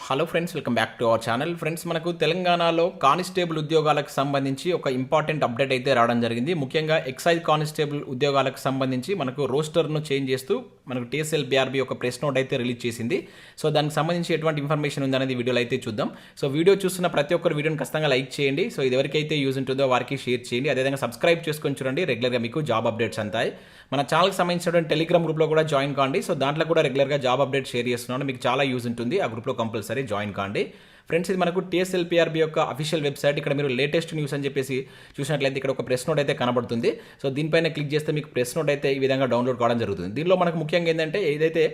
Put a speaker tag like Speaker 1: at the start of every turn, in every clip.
Speaker 1: Hello friends, welcome back to our channel. Friends, మనకు తెలంగాణలో constable ఉద్యోగాలకు సంబంధించి ఒక ఇంపార్టెంట్ అప్డేట్ అయితే రావడం జరిగింది. ముఖ్యంగా ఎక్సైజ్ కానిస్టేబుల్ ఉద్యోగాలకు సంబంధించి మనకు రోస్టర్ను చేంజ్ చేస్తూ మనకు TSLPRB ఒక ప్రెస్ నోట్ అయితే రిలీజ్ చేసింది. సో దానికి సంబంధించి ఎటువంటి ఇన్ఫర్మేషన్ ఉందనేది వీడియోలో అయితే చూద్దాం. సో వీడియో చూస్తున్న ప్రతి ఒక్కరు వీడియోని ఖచ్చితంగా లైక్ చేయండి. సో ఇది ఎవరికైతే యూజ్ ఉంటుందో వారికి షేర్ చేయండి. అదేవిధంగా సబ్స్క్రైబ్ చేసుకొని చూడండి. రెగ్యులర్గా మీకు జాబ్ అప్డేట్స్ అంతాయి. మన ఛానల్కి సంబంధించినటువంటి టెలిగ్రామ్ గ్రూప్లో కూడా జాయిన్ కాండి. సో దాంట్లో కూడా రెగ్యులర్గా జాబ్ అప్డేట్ షేర్ చేస్తున్నాను. మీకు చాలా యూజ్ ఉంటుంది. ఆ గ్రూప్లో కంపల్సరీ జాయిన్ కాండి. ఫ్రెండ్స్, ఇది మనకు TSLPRB యొక్క అఫీషియల్ వెబ్సైట్. ఇక్కడ మీరు లేటెస్ట్ న్యూస్ అని చెప్పేసి చూసినట్లయితే ఇక్కడ ఒక ప్రెస్ నోట్ అయితే కనబడుతుంది. సో దీనిపైన క్లిక్ చేస్తే మీకు ప్రెస్ నోట్ అయితే ఈ విధంగా డౌన్లోడ్ కావడం జరుగుతుంది. దీనిలో మనకు ముఖ్యంగా ఏంటంటే ఏదైతే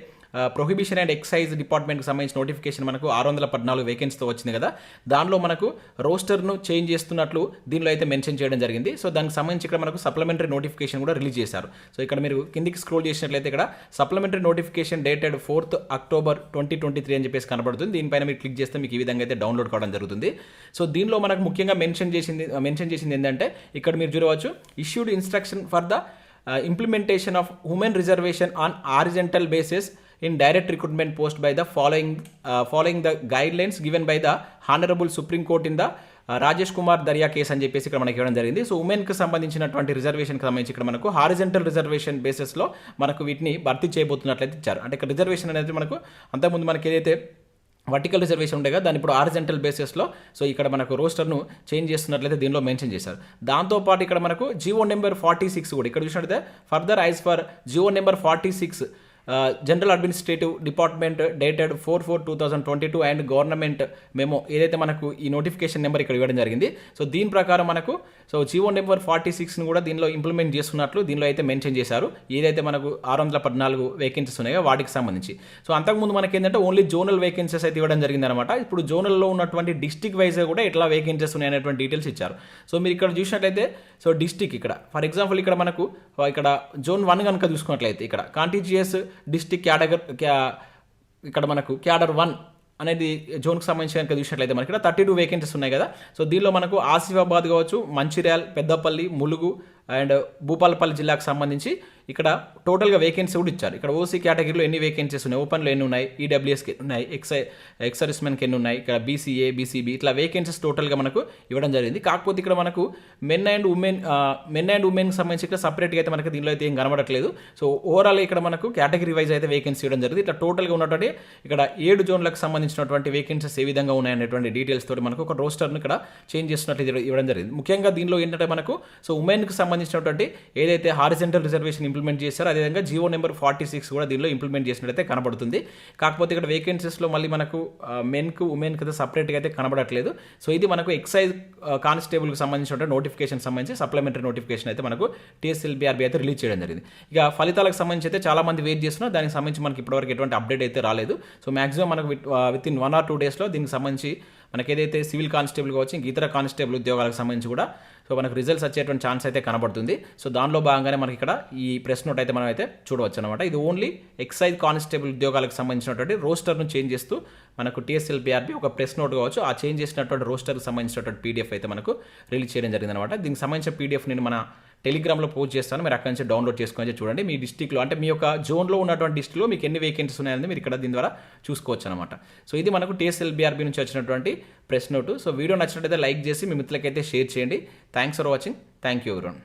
Speaker 1: ప్రొహిబిషన్ అండ్ ఎక్సైజ్ డిపార్ట్మెంట్కి సంబంధించిన నోటిఫికేషన్ మనకు 614 వేకెన్సీతో వచ్చింది కదా, దానిలో మనకు రోస్టర్ను చేంజ్ చేస్తున్నట్లు దీనిలో అయితే మెన్షన్ చేయడం జరిగింది. సో దానికి సంబంధించి ఇక్కడ మనకు సప్లిమెంటరీ నోటిఫికేషన్ కూడా రిలీజ్ చేశారు. సో ఇక్కడ మీరు కిందికి స్క్రోల్ చేసినట్లయితే ఇక్కడ supplementary notification dated 4th October 2023 అని చెప్పేసి కనబడుతుంది. దీనిపైన మీరు క్లిక్ చేస్తే మీకు ఈ విధంగా అయితే డౌన్లోడ్ కావడం జరుగుతుంది. సో దీనిలో మనకు ముఖ్యంగా మెన్షన్ చేసింది ఏంటంటే ఇక్కడ మీరు చూడవచ్చు, issued instruction for the implementation of women reservation on horizontal basis in direct recruitment post by the following the guidelines given by the Honorable Supreme Court in the Rajesh Kumar Darya case అని చెప్పేసి ఇక్కడ మనకి ఇవ్వడం జరిగింది. సో ఉమెన్కి సంబంధించినటువంటి రిజర్వేషన్కి సంబంధించి ఇక్కడ మనకు హారిజెంటల్ రిజర్వేషన్ బేసిస్లో మనకు వీటిని భర్తీ చేయబోతున్నట్లయితే ఇచ్చారు. అంటే ఇక్కడ రిజర్వేషన్ అనేది మనకు అంతకుముందు మనకి ఏదైతే వర్టికల్ రిజర్వేషన్ ఉండే కదా, దాన్ని ఇప్పుడు హారిజెంటల్ బేసిస్లో సో ఇక్కడ మనకు రోస్టర్ను చేంజ్ చేస్తున్నట్లయితే దీనిలో మెన్షన్ చేశారు. దాంతోపాటు ఇక్కడ మనకు జియో నెంబర్ 46 కూడా ఇక్కడ చూసినట్లయితే further as per GO number 46 general administrative department dated 4/4/2022 and government memo ఏదైతే మనకు ఈ నోటిఫికేషన్ నెంబర్ ఇక్కడ ఇవ్వడం జరిగింది. సో దీని ప్రకారం మనకు సో జియో నెంబర్ 46ను కూడా దీనిలో ఇంప్లిమెంట్ చేస్తున్నట్లు దీనిలో అయితే మెన్షన్ చేశారు. ఏదైతే మనకు 614 వేకెన్సీస్ ఉన్నాయో వాటికి సంబంధించి. సో అంతకుముందు మనకి ఏంటంటే ఓన్లీ జోనల్ వేకెన్సీస్ అయితే ఇవ్వడం జరిగింది అనమాట. ఇప్పుడు జోనల్లో ఉన్నటువంటి డిస్టిక్ వైజ్గా కూడా ఎట్లా వేకెన్సీస్ ఉన్నాయనేటువంటి డీటెయిల్స్ ఇచ్చారు. సో మీరు ఇక్కడ చూసినట్లయితే సో డిస్టిక్ ఇక్కడ ఫర్ ఎగ్జాంపుల్ ఇక్కడ మనకు ఇక్కడ జోన్ 1 కనుక చూసుకున్నట్లయితే ఇక్కడ కాంటిజియస్ డిస్టిక్ ఇక్కడ మనకు క్యాడర్ 1 అనేది జోన్కి సంబంధించి కనుక చూసినట్లయితే మనకి ఇక్కడ 32 వేకెన్సీస్ ఉన్నాయి కదా. సో దీనిలో మనకు ఆసిఫాబాద్ కావచ్చు, మంచిర్యాల్, పెద్దపల్లి, ములుగు అండ్ భూపాలపల్లి జిల్లాకు సంబంధించి ఇక్కడ టోటల్గా వేకెన్సీ కూడా ఇచ్చారు. ఇక్కడ ఓసీ కేటగిరీలో ఎన్ని వేకెన్సీస్ ఉన్నాయి, ఓపెన్లో ఎన్ని ఉన్నాయి, ఈడబ్ల్యూఎస్కి ఎన్ని ఉన్నాయి, ఎక్స్ సర్వీస్మెన్కి ఎన్ని ఉన్నాయి, ఇక్కడ బీసీఏ, బీసీబీ ఇట్లా వేకెన్సీస్ టోటల్గా మనకు ఇవ్వడం జరిగింది. కాకపోతే ఇక్కడ మనకు మెన్ అండ్ ఉమెన్కి సంబంధించి ఇక్కడ సపరేట్గా అయితే మనకి దీనిలో అయితే ఏం కనబడట్లేదు. సో ఓవరాల్ ఇక్కడ మనకు కేటగిరీ వైజ్ అయితే వేకెన్సీ ఇవ్వడం జరిగింది. ఇట్లా టోటల్గా ఉన్నటువంటి ఇక్కడ 7 జోన్లకు సంబంధించినటువంటి వేకెన్సీస్ ఏ విధంగా ఉన్నాయనేటువంటి డీటెయిల్స్ తోటి మనకు ఒక రోస్టర్ను ఇక్కడ చేంజ్ చేస్తున్నట్టు ఇవ్వడం జరిగింది. ముఖ్యంగా దీనిలో ఏంటంటే మనకు సో ఉమెన్కి సంబంధించినటువంటి ఏదైతే హారిజెంటల్ రిజర్వేషన్ ఇంప్లిమెంట్ చేశారో అదేవిధంగా జియో నెంబర్ 46 కూడా దీనిలో ఇంప్లిమెంట్ చేసినట్లయితే కనబడుతుంది. కాకపోతే ఇక్కడ వేకెన్సీస్లో మళ్ళీ మనకు మెన్కు ఉమెన్కి అయితే సపరేట్గా అయితే కనబడట్లేదు. సో ఇది మనకు ఎక్సైజ్ కానిస్టేబుల్కి సంబంధించిన నోటిఫికేషన్ సంబంధించి సప్లిమెంటరీ నోటిఫికేషన్ అయితే మనకు TSLPRB అయితే రిలీజ్ చేయడం జరిగింది. ఇక ఫలితాలకు సంబంధించి అయితే చాలా మంది వెయిట్ చేస్తున్నారు. దానికి సంబంధించి మనకి ఇప్పటివరకు ఎటువంటి అప్డేట్ అయితే రాలేదు. సో మాక్సిమం మనకు విత్ ఇన్ 1 or 2 డేస్లో దీనికి సంబంధించి మనకి ఏదైతే సివిల్ కానిస్టేబుల్ కావచ్చు, ఇంక ఇతర కానిస్టేబుల్ ఉద్యోగాలకు సంబంధించి కూడా సో మనకు రిజల్ట్స్ వచ్చేటువంటి ఛాన్స్ అయితే కనబడుతుంది. సో దానిలో భాగంగానే మనకి ఇక్కడ ఈ ప్రెస్ నోట్ అయితే మనం అయితే చూడవచ్చు అనమాట. ఇది ఓన్లీ ఎక్సైజ్ కానిస్టేబుల్ ఉద్యోగాలకు సంబంధించినటువంటి రోస్టర్ను చేంజ్ చేస్తూ మనకు TSLPRB ఒక ప్రెస్ నోట్ కావచ్చు, ఆ చేంజ్ చేసినటువంటి రోస్టర్కి సంబంధించినటువంటి PDF అయితే మనకు రిలీజ్ చేయడం జరిగింది అనమాట. దీనికి సంబంధించిన PDF నేను మన టెలిగ్రామ్లో పోస్ట్ చేస్తాను. మీరు అక్కడి నుంచి డౌన్లోడ్ చేసుకొని చూడండి. మీ డిస్టిక్లో అంటే మీ యొక్క జోన్లో ఉన్నటువంటి డిస్టిక్లో మీకు ఎన్ని వేకెన్సీస్ ఉన్నాయని మీరు ఇక్కడ దీని ద్వారా చూసుకోవచ్చు అనమాట. సో ఇది మనకు TSLPRB నుంచి వచ్చినటువంటి ప్రెస్ నోటు. సో వీడియో నచ్చినట్లయితే లైక్ చేసి మీ మిత్రులకైతే షేర్ చేయండి. Thanks for watching. Thank you everyone.